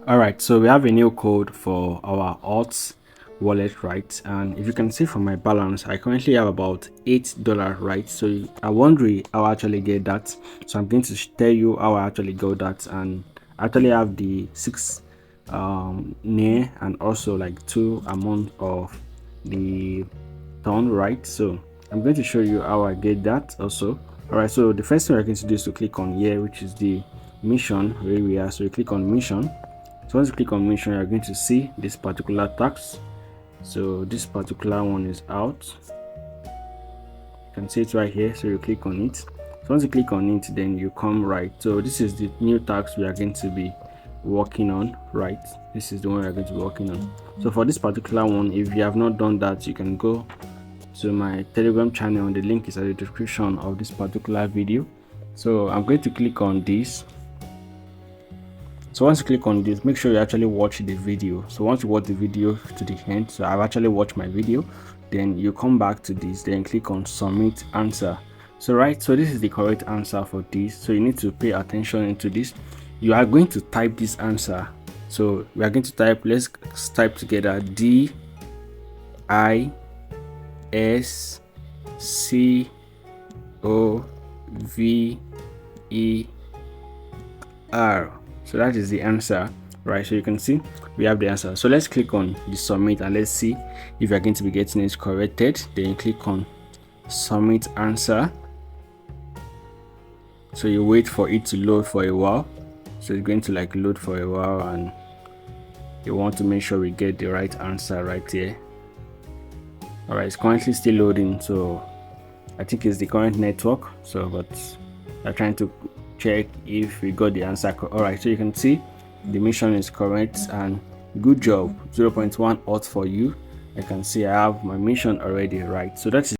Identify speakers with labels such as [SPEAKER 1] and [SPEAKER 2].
[SPEAKER 1] All right, so we have a new code for our alt wallet, right? And if you can see from my balance, I currently have about $8, right? So you are wondering how I actually get that. So I'm going to tell you how I actually got that. And I actually have the 6 near and also like 2 amount of the ton, right? So I'm going to show you how I get that also. All right, so the first thing we're going to do is to click on here, which is the mission where we are. So you click on mission. So once you click on mission, you're going to see this particular tax. So this particular one is out. You can see it right here. So you click on it. So once you click on it, then you come right. So this is the new tax we are going to be working on, right? This is the one we are going to be working on. So for this particular one, if you have not done that, you can go to my Telegram channel. The link is at the description of this particular video. So I'm going to click on this. So once you click on this, make sure you actually watch the video. So once you watch the video to the end, so I've actually watched my video, then you come back to this, then click on submit answer. So this is the correct answer for this. So you need to pay attention into this. You are going to type this answer. So we are going to type, let's type together DISCOVER. So that is the answer, right? So you can see we have the answer. So let's click on the submit and let's see if you're going to be getting it corrected. Then you click on submit answer. So you wait for it to load for a while. So it's going to like load for a while, and you want to make sure we get the right answer right here. All right, it's currently still loading, so I think it's the current network. So but I'm trying to check if we got the answer. All right, so you can see the mission is correct, and good job. 0.1 auth for you. I can see I have my mission already, right? So that's